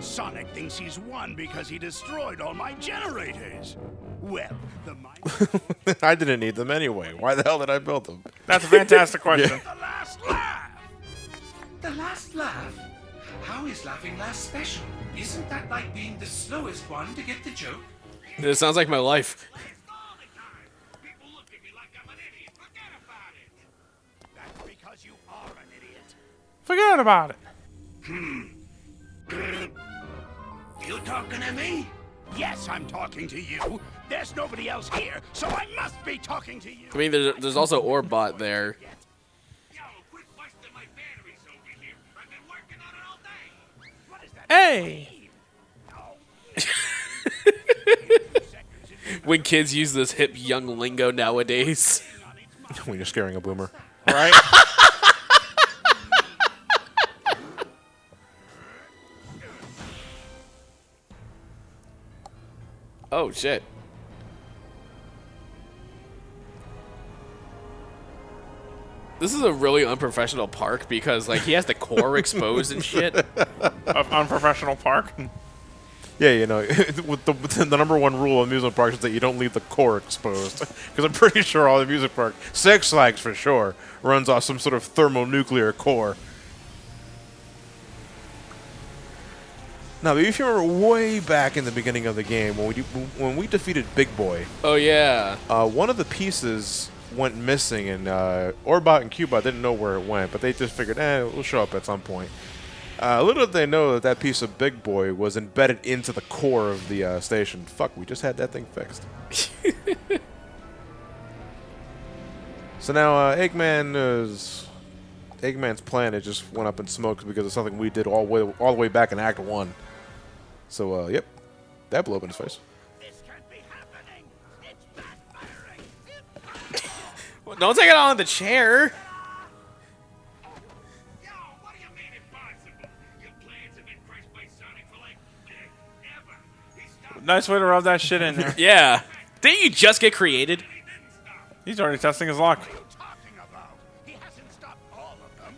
Sonic thinks he's won because he destroyed all my generators. Well, I didn't need them anyway. Why the hell did I build them? That's a fantastic question. The last laugh! The last laugh? How is laughing last special? Isn't that like being the slowest one to get the joke? It sounds like my life. All the time. People look at me like I'm an idiot. Forget about it. That's because you are an idiot. Forget about it. You talking to me? Yes, I'm talking to you. There's nobody else here, so I must be talking to you. I mean, there's also Orbot there. Yo, quit busting my batteries over here. I've been working on it all day. What is that? Hey. When kids use this hip young lingo nowadays. When you're scaring a boomer. Right? Oh, shit. This is a really unprofessional park because, like, he has the core exposed and shit. Of unprofessional park. Yeah, you know, with the number one rule of amusement parks is that you don't leave the core exposed. Because I'm pretty sure all the amusement park, Six Flags for sure, runs off some sort of thermonuclear core. Now, if you remember way back in the beginning of the game, when we defeated Big Boy, Oh, yeah. one of the pieces went missing, and Orbot and Cubot didn't know where it went, but they just figured, it'll show up at some point. Little did they know that that piece of Big Boy was embedded into the core of the station. Fuck, we just had that thing fixed. So now Eggman's plan, it just went up in smoke because of something we did all the way back in Act 1. So, yep, that blew up in his face. This can't be happening. It's backfiring. Well, don't take it on the chair. Yo, what do you mean impossible? Your plans have been crushed by Sonic for like ever. He stopped. Nice way to rub that shit in there. Yeah. Didn't you just get created? He didn't stop. He's already testing his luck. What are you talking about? He hasn't stopped all of them.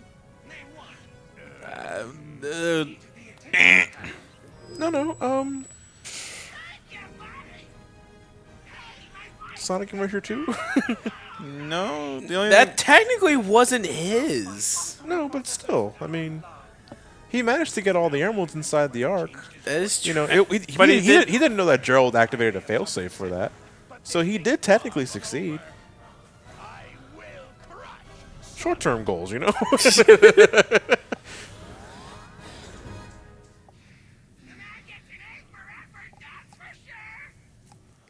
Name one. No, Sonic and Erasure 2? No, the only That technically wasn't his. No, but still, I mean, he managed to get all the emeralds inside the Ark. That is You true. know, But he did- he didn't know that Gerald activated a failsafe for that. So he did technically succeed. I will crush. Short-term goals, you know?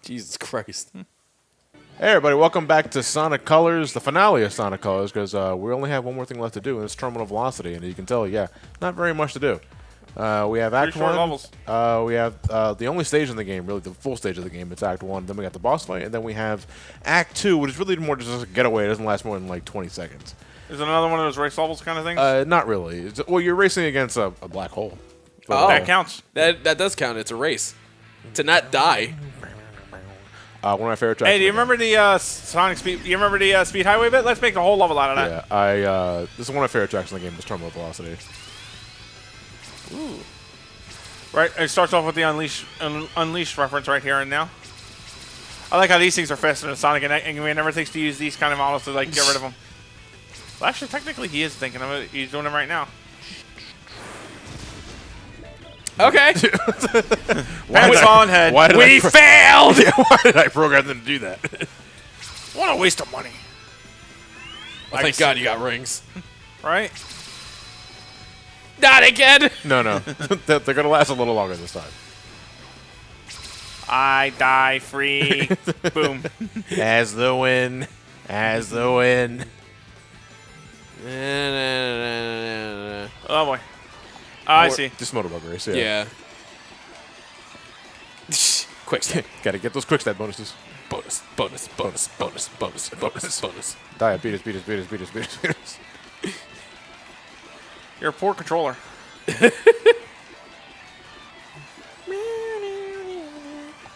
Jesus Christ. Hey everybody, welcome back to Sonic Colors, the finale of Sonic Colors, because we only have one more thing left to do, and it's Terminal Velocity, and you can tell, yeah, not very much to do. We have Act 1. short levels. We have the only stage in the game, really the full stage of the game, it's Act 1. Then we got the boss fight, and then we have Act 2, which is really more just a getaway. It doesn't last more than like 20 seconds. Is it another one of those race levels kind of things? Not really. Well, you're racing against a black hole. Oh. That counts. That does count. It's a race. To not die. One of my favorite tracks. Hey, do you in the game. remember the Sonic Speed? You remember the Speed Highway bit? Let's make a whole level out of that. Yeah, this is one of my favorite tracks in the game, is Terminal Velocity. Ooh. Right, it starts off with the Unleashed reference right here and now. I like how these things are faster than Sonic, and we never thinks to use these kind of models to like get rid of them. Well, actually, technically, he is thinking of it. He's doing it right now. Okay. Pants on head. We failed! Why did I program them to do that? What a waste of money. Well, thank God you got rings. Right? Not again! No. They're going to last a little longer this time. I die free. Boom. As the win. Oh boy. I Or- see. Just motorbug race, yeah. Yeah. Quick step. Gotta get those quick step bonuses. Bonus. Beat us. You're a poor controller.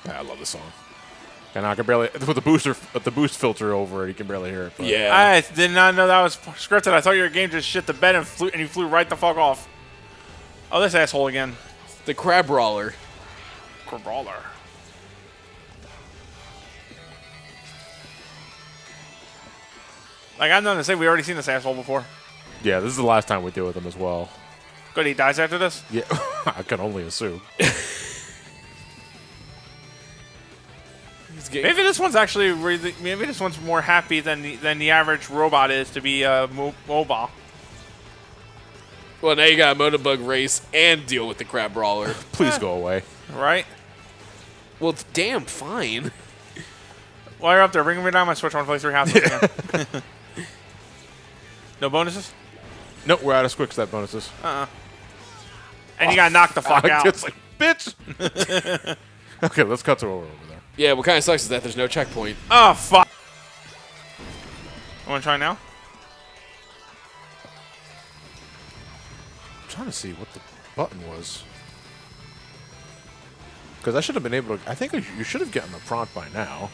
I love this song. And I can barely, with the boost filter over it, you can barely hear it. But. Yeah. I did not know that was scripted. I thought your game just shit the bed and you flew right the fuck off. Oh, this asshole again. The crab brawler. Brawler. Like, I have nothing to say. We already seen this asshole before. Yeah, this is the last time we deal with him as well. Good, he dies after this? Yeah, I can only assume. Maybe this one's actually really, maybe this one's more happy than the average robot is to be mobile. Well, now you got a Motobug race and deal with the crab brawler. Please go away. Right? Well, it's damn fine. While you're up there, bring me down my Switch. I want to play 3 houses again. No bonuses? Nope, we're out of quick step bonuses. And you got knocked the fuck out. It's like, bitch! Okay, let's cut to over there. Yeah, what kind of sucks is that there's no checkpoint. Oh, fuck. You want to try now? I'm trying to see what the button was. Because I should have been able to... I think you should have gotten the prompt by now.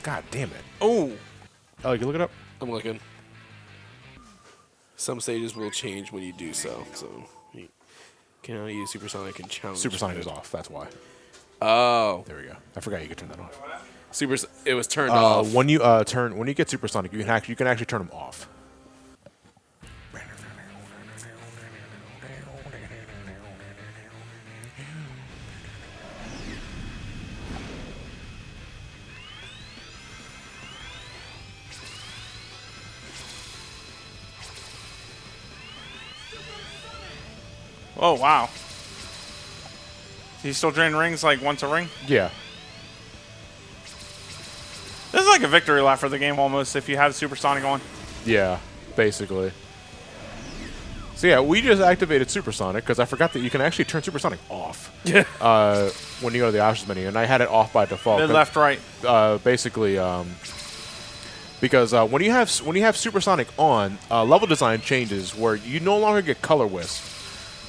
God damn it. Oh. Oh, you can look it up? I'm looking. Some stages will change when you do so. So you can only use Supersonic and challenge. Supersonic is off, that's why. Oh. There we go. I forgot you could turn that off. It was turned off. When you when you get Supersonic, you can actually turn them off. Oh, wow. Do you still drain rings like once a ring? Yeah. This is like a victory lap for the game almost if you have Supersonic on. Yeah, basically. So yeah, we just activated Supersonic because I forgot that you can actually turn Supersonic off. When you go to the options menu, and I had it off by default. Mid, left, right. Basically, because when you have Supersonic on, level design changes where you no longer get color wisp.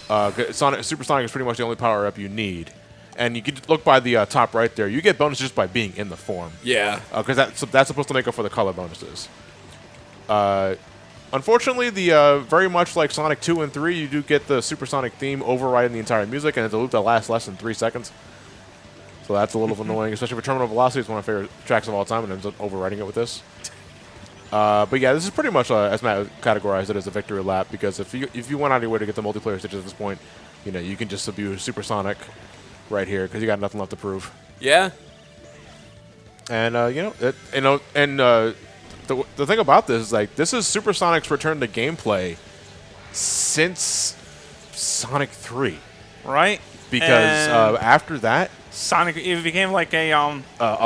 Supersonic is pretty much the only power up you need, and you can look by the top right there. You get bonuses just by being in the form. Yeah. Because that's supposed to make up for the color bonuses. Unfortunately, the very much like Sonic 2 and 3, you do get the Supersonic theme overriding the entire music, and it's a loop that lasts less than 3 seconds. So that's a little annoying, especially for Terminal Velocity. It's one of my favorite tracks of all time, and ends up overriding it with this. But yeah, this is pretty much, as Matt categorized it, as a victory lap, because if you went out of your way to get the multiplayer stages at this point, you know, you can just abuse Supersonic right here, because you got nothing left to prove. Yeah. And, the thing about this is, like, this is Supersonic's return to gameplay since Sonic 3. Right? Because after that, Sonic, it became like a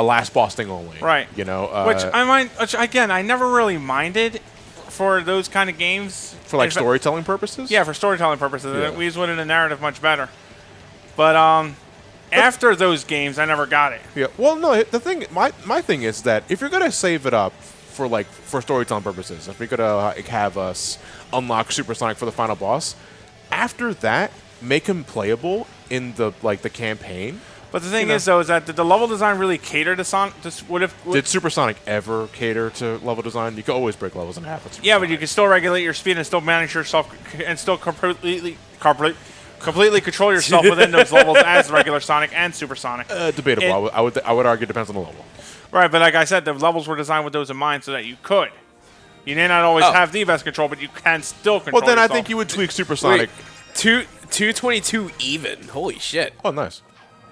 last boss thing only. Right. You know, which again, I never really minded for those kind of games. For like storytelling purposes? Yeah, for storytelling purposes. Yeah. It weaves within the narrative much better. But after those games, I never got it. Yeah. Well, no, the thing, my thing is that if you're gonna save it up for storytelling purposes, if you're gonna have us unlock Supersonic for the final boss, after that, make him playable in the campaign. But the thing is, though, is that did the level design really cater to Sonic? Did Supersonic ever cater to level design? You could always break levels in half. Yeah, but you can still regulate your speed and still manage yourself and still completely control yourself within those levels as regular Sonic and Supersonic. Debatable. I would argue it depends on the level. Right, but like I said, the levels were designed with those in mind so that you could. You may not always have the best control, but you can still control Well, then yourself. I think you would tweak Supersonic. Wait, 222 even. Holy shit. Oh, nice.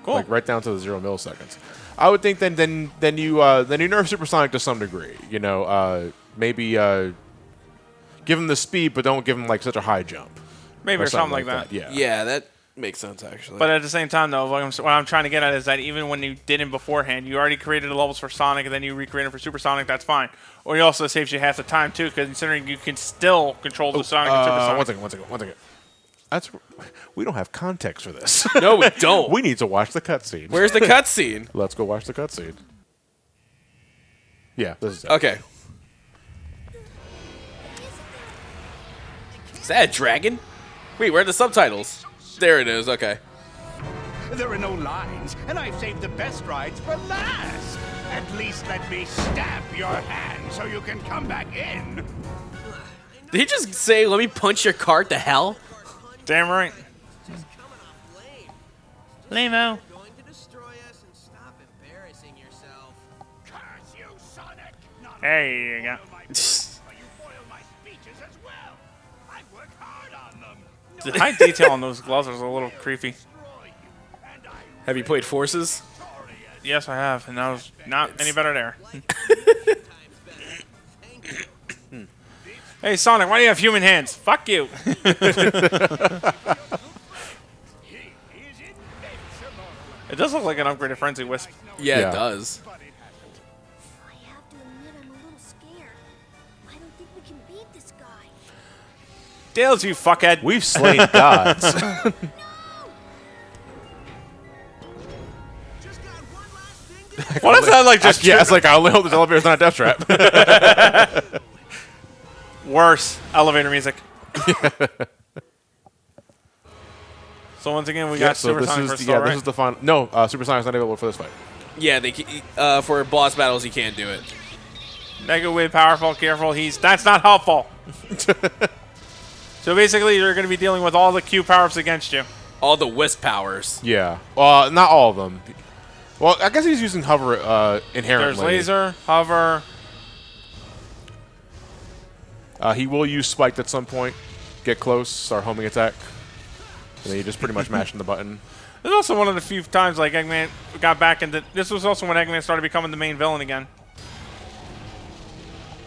Cool. Like right down to the 0 milliseconds. I would think then you nerf Supersonic to some degree. You know, maybe give him the speed, but don't give him like such a high jump. Maybe or something like that. Yeah. Yeah, that makes sense, actually. But at the same time, though, what I'm trying to get at is that even when you did it beforehand, you already created the levels for Sonic, and then you recreated for Supersonic, that's fine. Or it also saves you half the time, too, because considering you can still control the Sonic and Supersonic. One second. We don't have context for this. No, we don't. We need to watch the cutscene. Where's the cutscene? Let's go watch the cutscene. Yeah, this is it. Okay. Is that a dragon? Wait, where are the subtitles? There it is, okay. There are no lines, and I've saved the best rides for last. At least let me stab your hand so you can come back in. Did he just say, let me punch your cart to hell? Damn right. Lame-o. Going to destroy us and stop embarrassing yourself. Curse you, Sonic! Not There you go. my but you foil my speeches as well. I work hard on them. The high detail on those gloves was a little creepy. Have you played Forces? Yes, I have, and that was not any better there. Hey, Sonic, why do you have human hands? Fuck you. It does look like an upgraded Frenzy Wisp. Yeah, Yeah. it does. I have to admit I'm a little scared. I don't think we can beat this guy. Tails, you fuckhead. We've slain gods. Just got one last thing to What is that like? Just Yeah, it's like I only hope this elevator's not a death trap. worse elevator music. So once again, we got so Super this Sonic is Crystal, yeah, right? this is the final. No, Super Sonic's not available for this fight. Yeah, for boss battles, you can't do it. Mega Wave, powerful, careful. That's not helpful. So basically, you're going to be dealing with all the Q power-ups against you. All the Wisp powers. Yeah. Not all of them. Well, I guess he's using hover inherently. There's laser, hover. He will use spiked at some point. Get close, start homing attack. And then you just pretty much mashing the button. This is also one of the few times like Eggman got back into. This was also when Eggman started becoming the main villain again.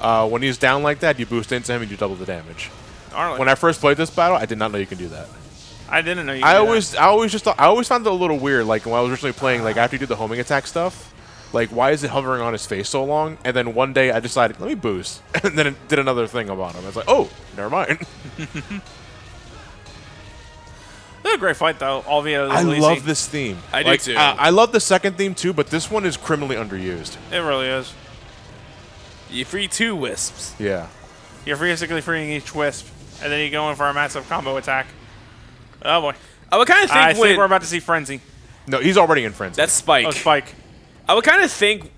When he's down like that, you boost into him and you double the damage. Gnarly. When I first played this battle, I did not know you can do that. I didn't know you. I could do always found it a little weird. Like when I was originally playing, like after you do the homing attack stuff, like why is it hovering on his face so long? And then one day I decided, let me boost, and then it did another thing about him. I was like, oh, never mind. This is a great fight though. All via I Lizzie. love this theme. I do too. I love the second theme too, but this one is criminally underused. It really is. You free 2 Wisps. Yeah. You're basically freeing each wisp, and then you go in for a massive combo attack. Oh boy. I would kind of think I think when we're about to see Frenzy. No, he's already in frenzy. that's Spike. Oh, Spike. I would kind of think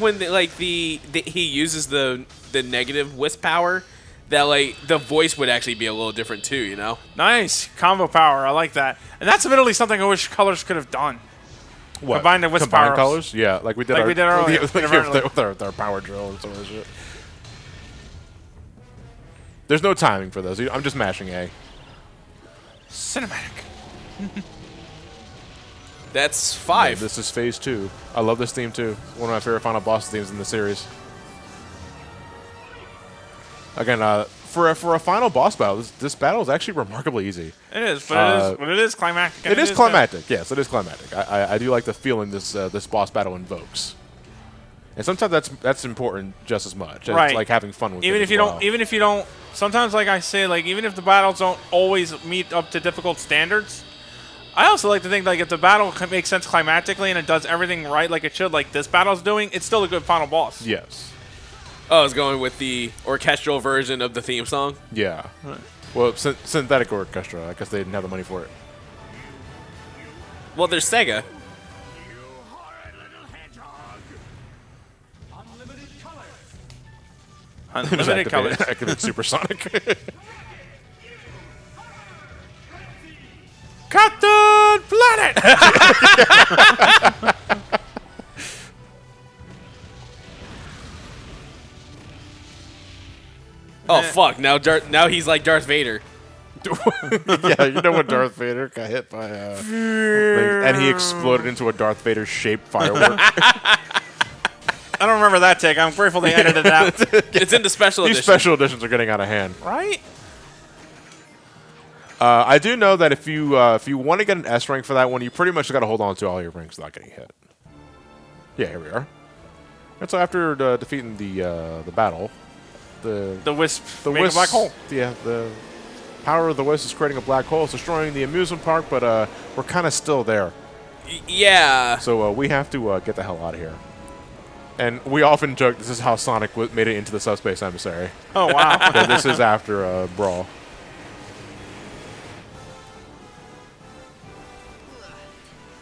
when he uses the negative Wisp power, that like the voice would actually be a little different too. You know? Nice. Combo power. I like that. And that's admittedly something I wish Colors could have done. What? Combine the Wisp Combine powers. colors? Yeah, like we did, Like we did earlier. with our power drill and some of this shit. There's no timing for those. I'm just mashing A. Cinematic. That's Yeah, 5. this is phase 2. I love this theme too. One of my favorite final boss themes in the series. Again, for a final boss battle, this battle is actually remarkably easy. It is, but it is climactic. It is climactic. Yes, it is climactic. I do like the feeling this boss battle invokes. And sometimes that's important just as much. Right. It's like having fun with Even it if as you well. don't, even if you don't, sometimes like I say, like even if the battles don't always meet up to difficult standards, I also like to think like if the battle makes sense climactically and it does everything right like it should, like this battle's doing, it's still a good final boss. Yes. Oh, I was going with the orchestral version of the theme song. Yeah. Well, synthetic orchestra. I guess they didn't have the money for it. Well, there's Sega. Unlimited colors. Activate Supersonic. Captain Planet. Oh fuck! Now he's like Darth Vader. Yeah, you know when Darth Vader got hit by and he exploded into a Darth Vader shaped firework. I don't remember that take. I'm grateful they edited it out. It's in the special These edition. special editions are getting out of hand. Right? I do know that if you want to get an S rank for that one, you pretty much got to hold on to all your ranks without getting hit. Yeah, here we are. And so after defeating the battle, The wisp. the make wisp, a black hole. Yeah, the power of the wisp is creating a black hole. It's destroying the amusement park, but we're kind of still there. Yeah. So we have to get the hell out of here. And we often joke this is how Sonic made it into the subspace emissary. Oh wow. But this is after Brawl.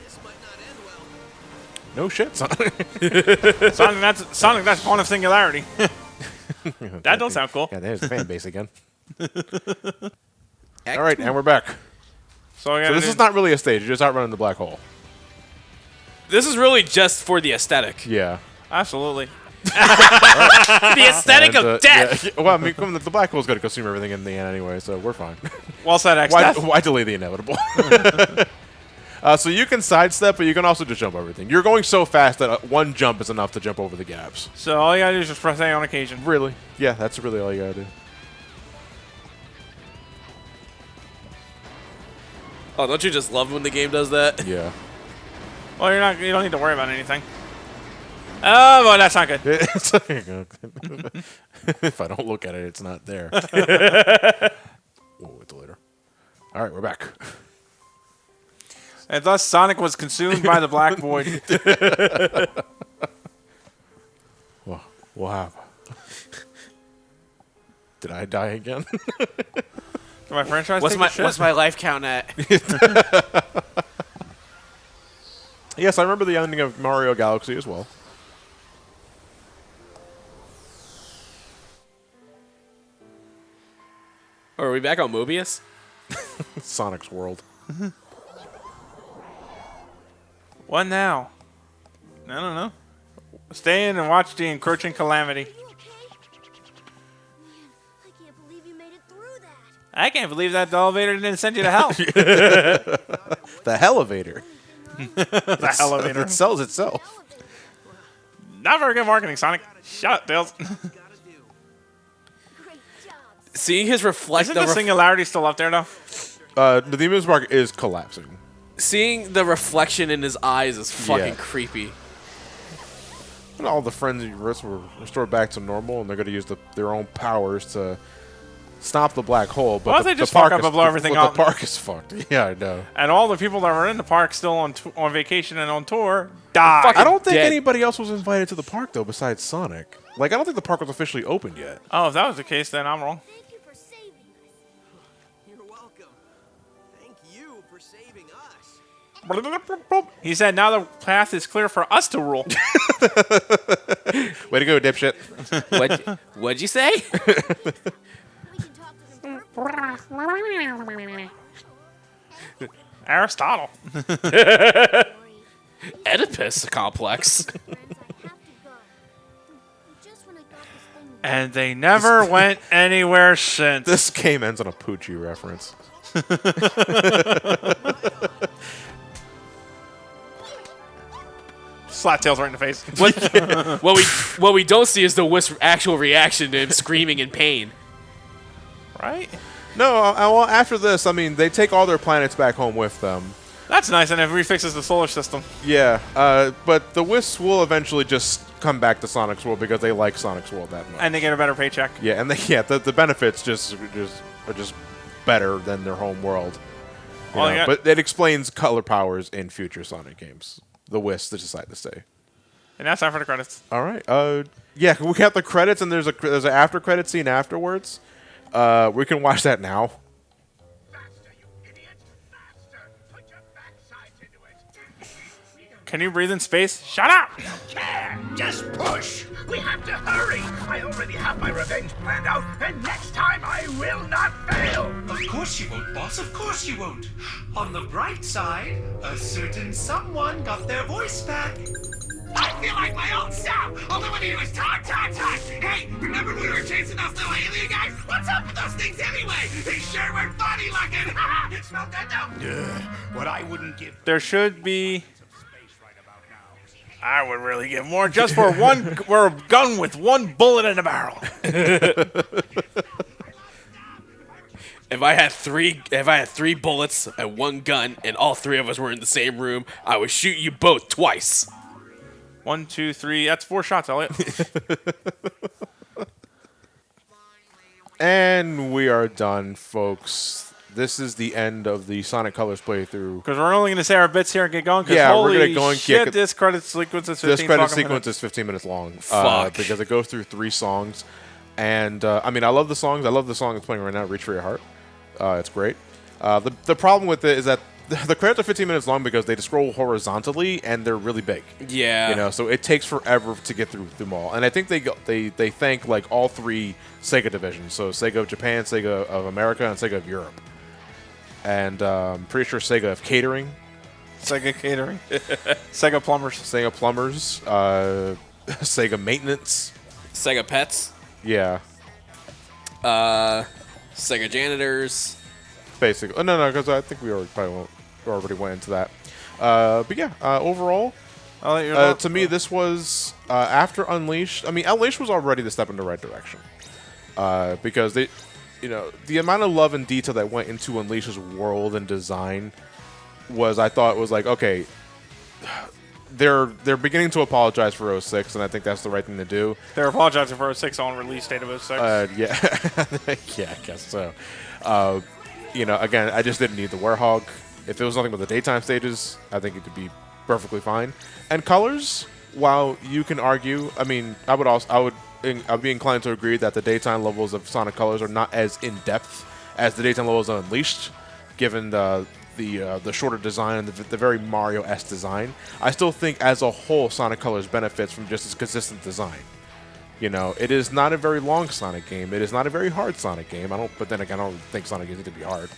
This might not end well. No shit, Sonic. Sonic, that's point of singularity. That don't sound cool. Yeah, there's the fan base again. All right, and we're back. So, So this is not really a stage. You're just outrunning the black hole. This is really just for the aesthetic. Yeah. Absolutely. The aesthetic And, of death. yeah. Well, I mean, the black hole's going to consume everything in the end anyway, so we're fine. Well said, X. Why delay the inevitable? So you can sidestep, but you can also just jump everything. You're going so fast that one jump is enough to jump over the gaps. So all you gotta do is just press A on occasion. Really? Yeah, that's really all you gotta do. Oh, don't you just love when the game does that? Yeah. Well, you don't need to worry about anything. Oh, well, that's not good. If I don't look at it, it's not there. We'll wait till later. All right, we're back. And thus, Sonic was consumed by the black void. What happened? Did I die again? Did my franchise What's take my a shit? what's my life count at? Yes, I remember the ending of Mario Galaxy as well. Are we back on Mobius? Sonic's World. What now? I don't know. Stay in and watch the encroaching calamity. Are you okay? Man, I can't believe you made it through that. I can't believe that the elevator didn't send you to hell. The Hellevator. The elevator. It sells itself. Not very good marketing, Sonic. Shut up, Tails. Great job. Seeing his Isn't the singularity still up there, though? The Demon's Park is collapsing. seeing the reflection in his eyes is fucking Yeah. creepy. And all the frenzy risks were restored back to normal, and they're going to use their own powers to stop the black hole. But Why don't the they just park fuck up is- and blow everything but up? The park is fucked. Yeah, I know. And all the people that were in the park still on vacation and on tour died. Fucking I don't think dead. anybody else was invited to the park, though, besides Sonic. Like, I don't think the park was officially open yet. Oh, if that was the case, then I'm wrong. Thank you for saving us. You're welcome. Thank you for saving us. He said, now the path is clear for us to rule. Way to go, dipshit. What'd you say? We can talk to them personally. Aristotle. Oedipus complex. Friends, I have to go. Just when I thought this thing was And they never went anywhere since. This game ends on a Poochie reference. Slap Tails right in the face. What we don't see is the Wisp's actual reaction to him screaming in pain. Right? No, well, after this, I mean, they take all their planets back home with them. That's nice, and it refixes the solar system. Yeah, but the Wisps will eventually just come back to Sonic's World because they like Sonic's World that much. And they get a better paycheck. Yeah, and the benefits are just better than their home world. You Well, know, yeah. But it explains color powers in future Sonic games. The Wisps decide to stay. And that's time for the credits. All right. Yeah, we got the credits, and there's an after credit scene afterwards. We can watch that now. Faster, you idiot! Faster! Put your backsides into it! Can you breathe in space? Shut up! Care! Just push! We have to hurry! I already have my revenge planned out, and next time I will not fail! Of course you won't, boss. Of course you won't. On the bright side, a certain someone got their voice back. I feel like my old self! All I want to do is talk, talk, talk! Hey, remember when we were chasing those little alien guys? What's up with those things anyway? They sure were funny looking! Smell good though? What I wouldn't give There should be... space right about now. I would really give more just for for a gun with one bullet in the barrel. If I had three bullets and one gun, and all three of us were in the same room, I would shoot you both twice. 1, 2, 3. That's 4 shots, Elliot. And we are done, folks. This is the end of the Sonic Colors playthrough. Because we're only going to say our bits here and get going. Because Yeah, we're holy gonna go and shit, kick- this credit sequence is 15 This credit fucking sequence minutes. is 15 minutes long. Fuck. Because it goes through 3 songs. And, I mean, I love the songs. I love the song that's playing right now, Reach for Your Heart. It's great. The problem with it is that the credits are 15 minutes long because they scroll horizontally and they're really big. Yeah. You know, so it takes forever to get through them all. And I think they thank like all 3 Sega divisions. So Sega of Japan, Sega of America, and Sega of Europe. and pretty sure Sega of catering, Sega catering, Sega plumbers. Sega plumbers, Sega maintenance. Sega Pets, Yeah, Sega Janitors. basically. Oh, no, because I think we already went into that. But yeah, overall, I'll let you know. to me, this was after Unleashed. I mean, Unleashed was already the step in the right direction because they, the amount of love and detail that went into Unleashed's world and design I thought was like, okay, they're beginning to apologize for 06, and I think that's the right thing to do. They're apologizing for 06 on release date of 06. Yeah, yeah, I guess so. Again, I just didn't need the Werehog. If it was nothing but the daytime stages, I think it could be perfectly fine. And colors, while you can argue, I mean, I'd be inclined to agree that the daytime levels of Sonic Colors are not as in depth as the daytime levels of Unleashed, given the shorter design and the very Mario-esque design. I still think, as a whole, Sonic Colors benefits from just its consistent design. It is not a very long Sonic game. It is not a very hard Sonic game. But then again, I don't think Sonic games need to be hard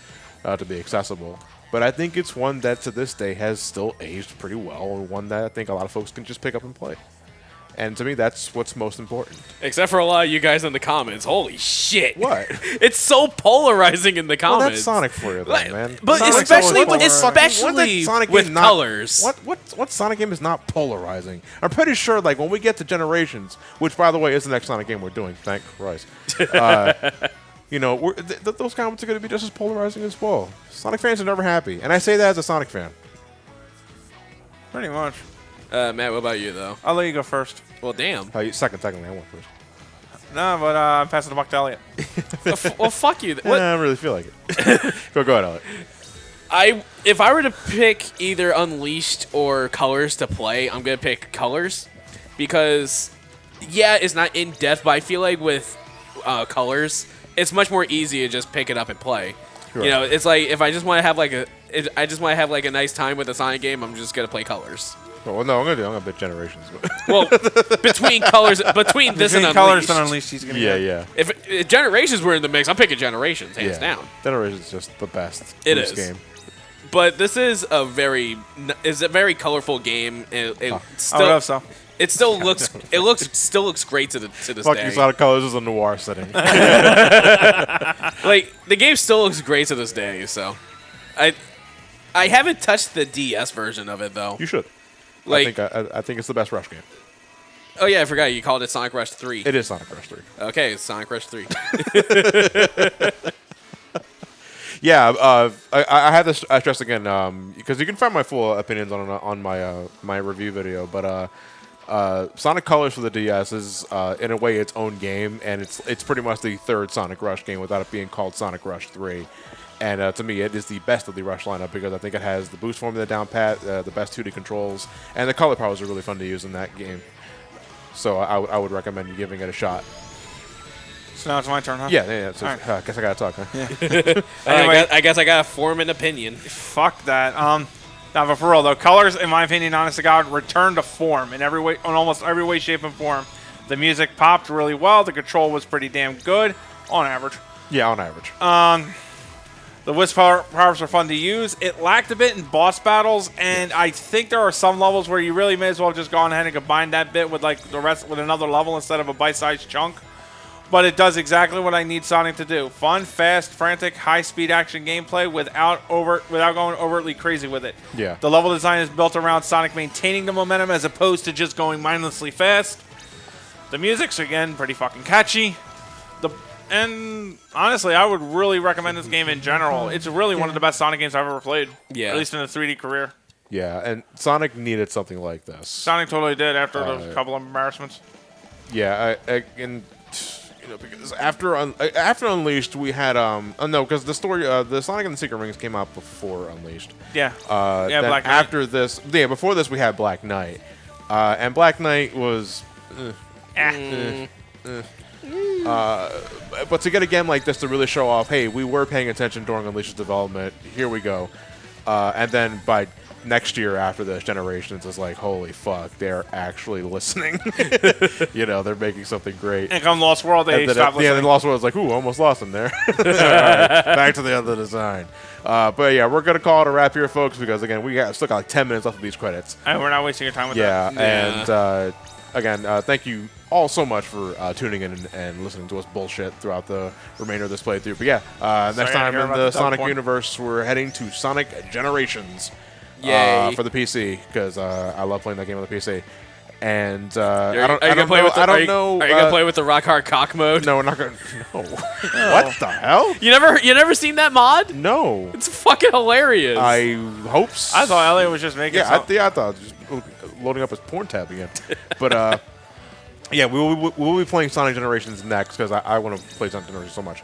to be accessible. But I think it's one that, to this day, has still aged pretty well, and one that I think a lot of folks can just pick up and play. And to me, that's what's most important. Except for a lot of you guys in the comments. Holy shit. What? It's so polarizing in the comments. Well, that's Sonic for you, though, man. But Sonic's especially always polarizing. with colors. What Sonic game is not polarizing? I'm pretty sure, like, when we get to Generations, which, by the way, is the next Sonic game we're doing, thank Christ, those comments are going to be just as polarizing as well. Sonic fans are never happy. And I say that as a Sonic fan. Pretty much. Matt, what about you, though? I'll let you go first. Well, damn. Technically, I went first. No, but I'm passing the buck to Elliot. Well, fuck you. I don't really feel like it. Go ahead, Elliot. If I were to pick either Unleashed or Colors to play, I'm going to pick Colors. Because, yeah, it's not in depth, but I feel like with Colors, it's much more easy to just pick it up and play. Sure. It's like if I just want to have like a nice time with a Sonic game, I'm just going to play Colors. Well, no, I'm gonna pick Generations. Well, between this and Unleashed. Colors and Unleashed, he's gonna yeah. If Generations were in the mix, I'm picking Generations, hands down. Generations is just the best. It is. Game. But this is a very colorful game. It I would hope so. It still looks great to this Fucking day. Sonic Colors is a noir setting. Like the game still looks great to this day. So, I haven't touched the DS version of it though. You should. Like, I think it's the best Rush game. Oh yeah, I forgot you called it Sonic Rush 3. It is Sonic Rush 3. Okay, it's Sonic Rush 3. Yeah, I have to stress again because you can find my full opinions on my review video, but Sonic Colors for the DS is in a way its own game, and it's pretty much the third Sonic Rush game without it being called Sonic Rush 3. And to me, it is the best of the Rush lineup because I think it has the boost formula down pat, the best 2D controls, and the color powers are really fun to use in that game. So I would recommend you giving it a shot. So now it's my turn, huh? Yeah. So Right. I guess I gotta talk, huh? Yeah. Anyway, I guess I gotta form an opinion. Fuck that. Now, but for real though, Colors, in my opinion, honest to God, returned to form in every way, on almost every way, shape, and form. The music popped really well. The control was pretty damn good, on average. Yeah, on average. The Wisp powers are fun to use. It lacked a bit in boss battles, and I think there are some levels where you really may as well just go on ahead and combine that bit with like the rest with another level instead of a bite-sized chunk. But it does exactly what I need Sonic to do: fun, fast, frantic, high-speed action gameplay without going overtly crazy with it. Yeah. The level design is built around Sonic maintaining the momentum as opposed to just going mindlessly fast. The music's again pretty fucking catchy. And honestly, I would really recommend this game in general. It's really one of the best Sonic games I've ever played. Yeah. At least in a 3D career. Yeah, and Sonic needed something like this. Sonic totally did after a couple of embarrassments. Yeah, because after Unleashed, we had because the story, the Sonic and the Secret Rings came out before Unleashed. Yeah. Then Black Knight. after this, before this we had Black Knight, and Black Knight was. But to get a game like this to really show off, hey, we were paying attention during Unleashed's development. Here we go. And then by next year after this, Generations is like, holy fuck, they're actually listening. You know, they're making something great. And come Lost World, they And then stopped at the end listening. of Lost World, was like, ooh, almost lost them there. All right, back to the other design. But yeah, we're going to call it a wrap here, folks, because again, we still got like 10 minutes left of these credits. And we're not wasting your time with Yeah, that. and again, thank you all so much for tuning in and listening to us bullshit throughout the remainder of this playthrough. But yeah, next I time hear in about the the Sonic Doug universe, we're heading to Sonic Generations. Yay. For the PC, because I love playing that game on the PC. And Are you gonna play with the rock hard cock mode? No, we're not gonna. No. What the hell? You never seen that mod? No. It's fucking hilarious. I hope so. I thought Elliot was just making Yeah, I thought it was just loading up his porn tab again. But yeah, we'll be playing Sonic Generations next because I want to play Sonic Generations so much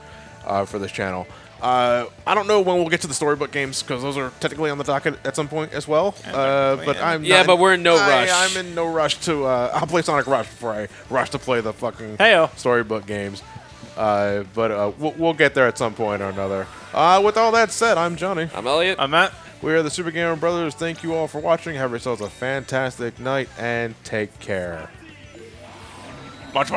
for this channel. I don't know when we'll get to the storybook games because those are technically on the docket at some point as well. But I'm Yeah, not but we're in no rush. I'm in no rush to. I'll play Sonic Rush before I rush to play the fucking Heyo. storybook games. But we'll get there at some point or another. With all that said, I'm Johnny. I'm Elliot. I'm Matt. We are the Super Gamer Brothers. Thank you all for watching. Have yourselves a fantastic night and take care. Watch.